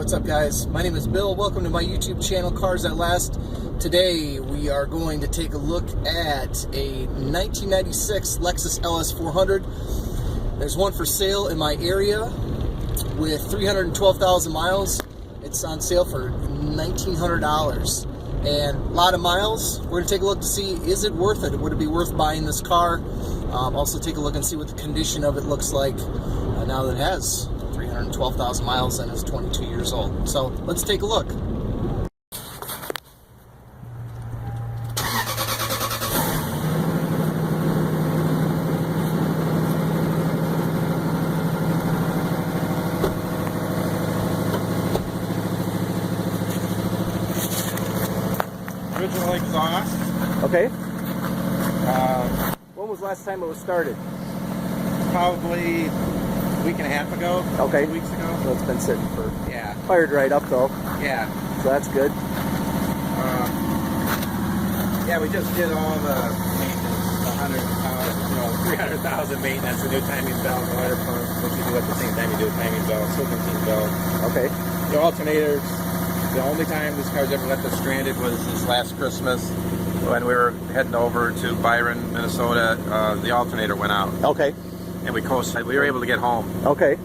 what's up guys? My name is Bill. Welcome to my YouTube channel, Cars at Last. Today we are going to take a look at a 1996 Lexus LS400. There's one for sale in my area with 312,000 miles. It's on sale for $1,900 and a lot of miles. We're going to take a look to see, is it worth it? Would it be worth buying this car? Also take a look and see what the condition of it looks like now that it has 312,000 miles and is 22 years old. So let's take a look. Original exhaust. Okay. When was the last time it was started? Probably a week and a half ago. Okay. 2 weeks ago. So it's been sitting for. Yeah. Fired right up though. Yeah. So that's good. Yeah, we just did all the maintenance, 300,000 maintenance, the new timing belt, the water pump, which you do at the same time you do a timing belt, serpentine belt. Okay. The alternators. The only time this car's ever left us stranded was this last Christmas when we were heading over to Byron, Minnesota. The alternator went out. Okay. And we coasted. We were able to get home. Okay.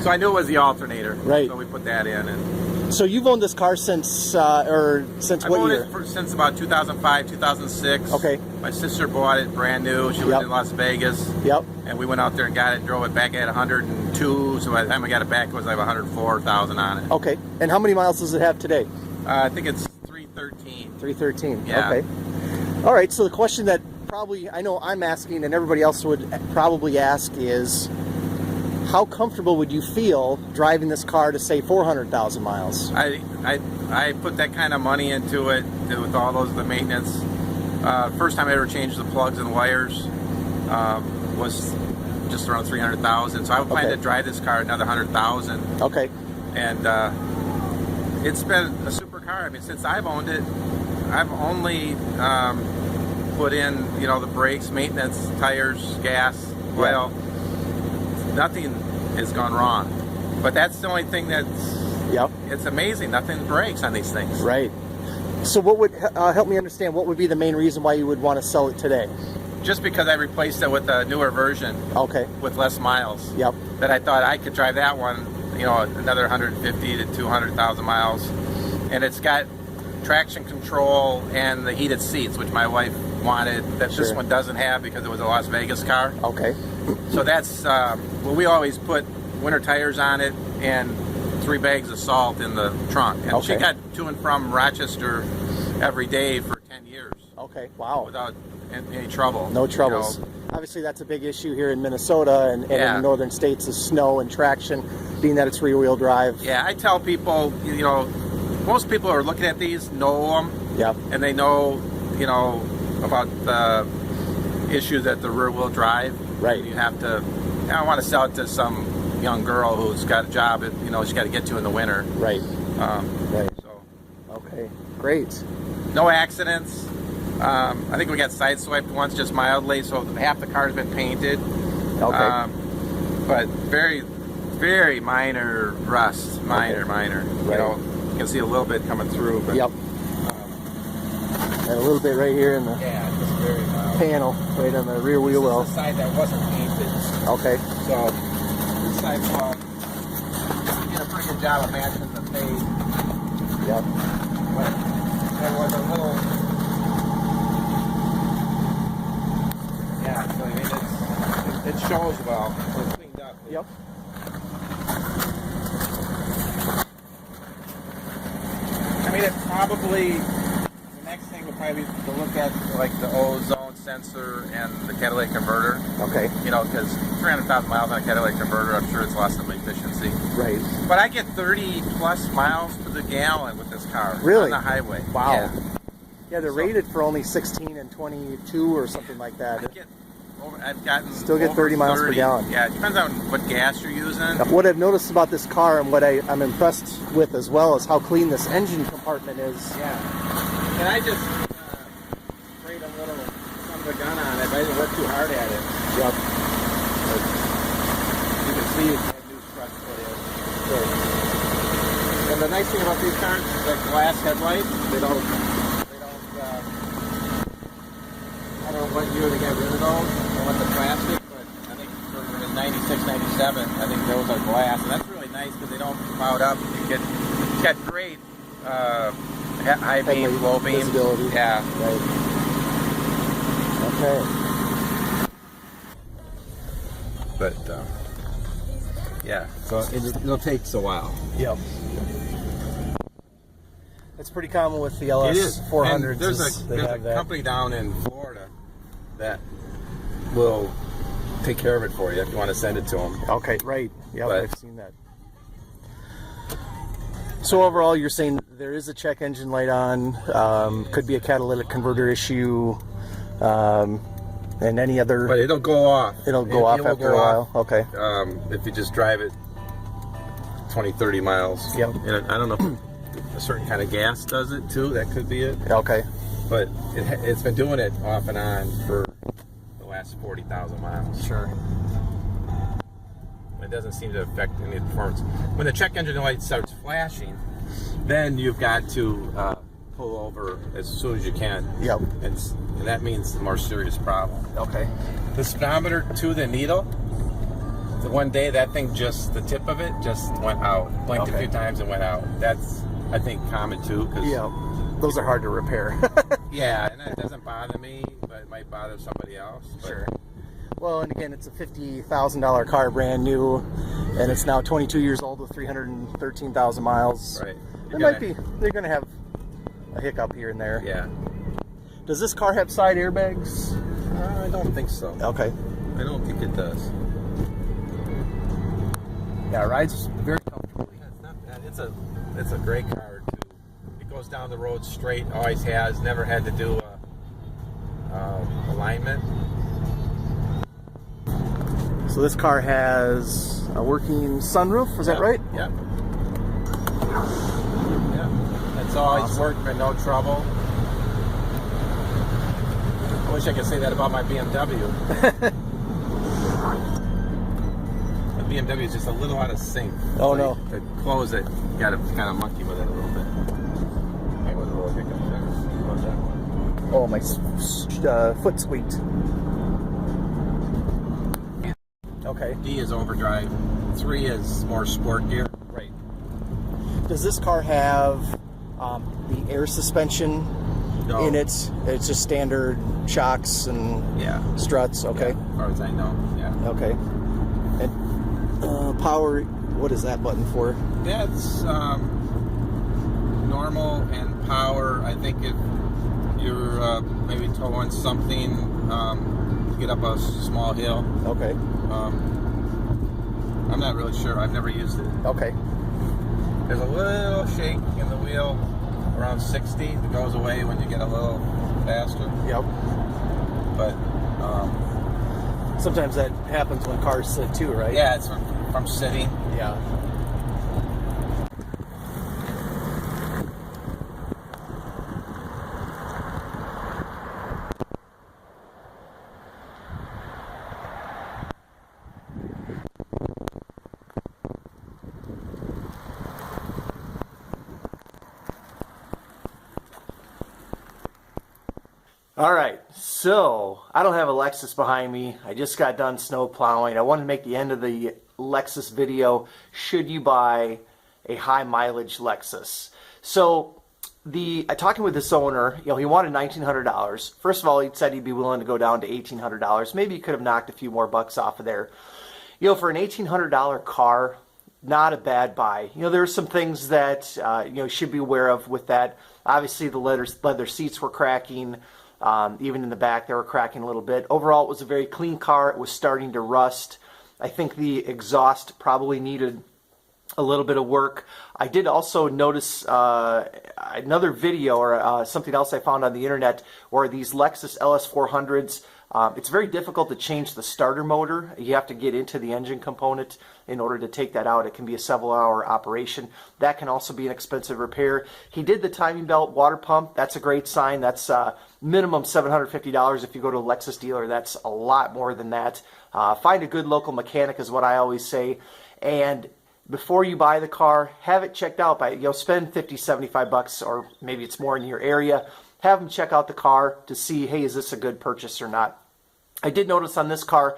So I knew it was the alternator. Right. So we put that in. And so you've owned this car since what year? I've owned it since about 2005, 2006. Okay. My sister bought it brand new. She lived in Las Vegas. Yep. And we went out there and got it, drove it back at 102. So by the time I got it back, it was like 104,000 on it. Okay. And how many miles does it have today? I think it's 313. 313. Yeah. Okay. All right. So the question that probably I know I'm asking and everybody else would probably ask is, how comfortable would you feel driving this car to say 400,000 miles? I put that kind of money into it with all the maintenance. First time I ever changed the plugs and wires was just around 300,000. So I would plan to drive this car another 100,000. Okay. And it's been a super car. I mean, since I've owned it, I've only put in, the brakes, maintenance, tires, gas, oil. Yeah. Nothing has gone wrong. But that's the only thing that's, it's amazing. Nothing breaks on these things. Right. So what would, help me understand, what would be the main reason why you would want to sell it today? Just because I replaced it with a newer version. Okay. With less miles. Yep. That I thought I could drive that one, another 150 to 200,000 miles. And it's got traction control and the heated seats, which my wife wanted, that this one doesn't have because it was a Las Vegas car. Okay. So that's, well, we always put winter tires on it and 3 bags of salt in the trunk. And she got to and from Rochester every day for 10 years. Okay, wow. Without any trouble. No troubles. Obviously that's a big issue here in Minnesota and in the northern states is snow and traction, being that it's rear-wheel drive. Yeah, I tell people, most people who are looking at these know them. Yep. And they know, about the issue that the rear-wheel drive. Right. You have to, I don't want to sell it to some young girl who's got a job that, she's got to get to in the winter. Right. Right. So. Okay, great. No accidents. I think we got sideswiped once just mildly, so half the car's been painted. Okay. But very, very minor rust. Minor. Right. You can see a little bit coming through. But, yep. And a little bit right here in the just very mild. Panel, right on the rear wheel well. This is the side that wasn't painted. Okay. So this side did a pretty good job of matching the fade. Yep. But there was a little. Yeah, so I mean it shows well. It's cleaned up. Yep. I mean, it probably. Next thing would probably be to look at like the ozone sensor and the catalytic converter. Okay. Because 300,000 miles on a catalytic converter, I'm sure it's lost some efficiency. Right. But I get 30 plus miles to the gallon with this car. Really? On the highway. Wow. Yeah, they're rated for only 16 and 22 or something like that. I've gotten still get 30 miles per gallon. Yeah, it depends on what gas you're using. What I've noticed about this car and what I'm impressed with as well is how clean this engine compartment is. Yeah. And I just sprayed a little son of a gun on it, but I didn't work too hard at it. Yep. But you can see it's got new struts put in. nice thing about these cars is the glass headlights. They don't. I don't know what year they got rid of those. They went to plastic, but I think for 96, 97, I think those are glass, and that's really nice because they don't cloud up. It's got great high beam, low beam visibility. Yeah. Right. Okay. But yeah, so it'll take a while. Yep. It's pretty common with the LS 400s. And there's a company down in Florida that will take care of it for you if you want to send it to them. Okay, right. Yeah, But- I've seen that. So overall, you're saying there is a check engine light on, could be a catalytic converter issue, and any other. But it'll go off. It'll go off after a while. Okay. If you just drive it 20, 30 miles. Yep. And I don't know if a certain kind of gas does it too. That could be it. Okay. But it's been doing it off and on for the last 40,000 miles. Sure. It doesn't seem to affect any performance. When the check engine light starts flashing, then you've got to pull over as soon as you can. Yep. And that means a more serious problem. Okay. The speedometer to the needle, the one day that thing the tip of it just went out. Blinked a few times and went out. That's, I think, common too. Cause, Yeah. Those are hard to repair. yeah, and it doesn't bother me, but it might bother somebody else. But, Sure. Well, and again, it's a $50,000 car, brand new, and it's now 22 years old with 313,000 miles. Right. They're going to have a hiccup here and there. Yeah. Does this car have side airbags? I don't think so. Okay. I don't think it does. Yeah, it rides very comfortably. Yeah, it's not bad. It's a great car too. It goes down the road straight. Always has. Never had to do alignment. So this car has a working sunroof, is that right? Yeah. Yeah. It's always worked, been no trouble. I wish I could say that about my BMW. The BMW is just a little out of sync. Oh, So no. To close it, you got to kind of monkey with it a little bit. Hey, was a little hiccup there. What's that? Oh, my foot squeaked. Okay. D is overdrive. 3 is more sport gear. Right. Does this car have the air suspension No. in it? It's just standard shocks and Yeah. struts. Okay. Yeah, as far as I know. Yeah. Okay. And power. What is that button for? That's normal and power. I think if you're maybe towing something, get up a small hill. Okay. I'm not really sure. I've never used it. Okay. There's a little shake in the wheel around 60 that goes away when you get a little faster. Yep. But Sometimes that happens when cars sit too, right? yeah, it's from sitting. Yeah. All right, so I don't have a Lexus behind me. I just got done snow plowing. I wanted to make the end of the Lexus video. Should you buy a high mileage Lexus? So talking with this owner, he wanted $1,900. First of all, he said he'd be willing to go down to $1,800. Maybe he could have knocked a few more bucks off of there. For an $1,800 car, not a bad buy. There's some things that you should be aware of with that. Obviously, the leather seats were cracking. Even in the back, they were cracking a little bit. Overall, it was a very clean car. It was starting to rust. I think the exhaust probably needed a little bit of work. I did also notice another video or something else I found on the internet where these Lexus LS400s, it's very difficult to change the starter motor. You have to get into the engine component in order to take that out. It can be a several-hour operation. That can also be an expensive repair. He did the timing belt water pump. That's a great sign. That's minimum $750. If you go to a Lexus dealer, that's a lot more than that. Find a good local mechanic is what I always say. And before you buy the car, have it checked out by, spend 50, 75 bucks, or maybe it's more in your area. Have them check out the car to see, hey, is this a good purchase or not? I did notice on this car,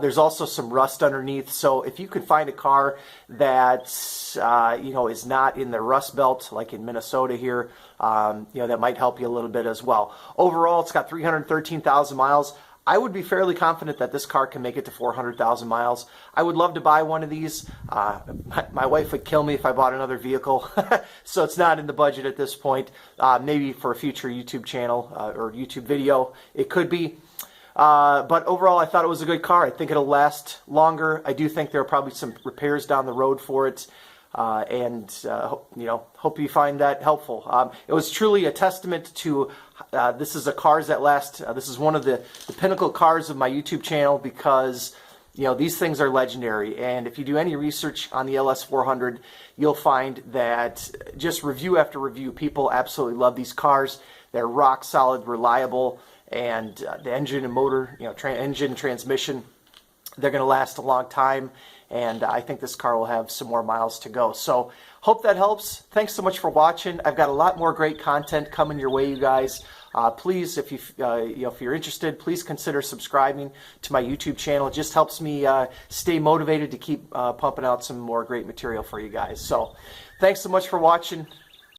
there's also some rust underneath. So if you could find a car that, is not in the rust belt, like in Minnesota here, that might help you a little bit as well. Overall, it's got 313,000 miles. I would be fairly confident that this car can make it to 400,000 miles. I would love to buy one of these. My wife would kill me if I bought another vehicle, so it's not in the budget at this point. Maybe for a future YouTube channel or YouTube video, it could be. But overall, I thought it was a good car. I think it'll last longer. I do think there are probably some repairs down the road for it. Hope you find that helpful. It was truly a testament to this is a Cars That Last. This is one of the pinnacle cars of my YouTube channel because these things are legendary. And if you do any research on the LS400, you'll find that just review after review, people absolutely love these cars. They're rock solid, reliable, and the engine and motor, engine, transmission, they're going to last a long time. And I think this car will have some more miles to go. So hope that helps. Thanks so much for watching. I've got a lot more great content coming your way, you guys. Please, if you're interested, please consider subscribing to my YouTube channel. It just helps me stay motivated to keep pumping out some more great material for you guys. So thanks so much for watching.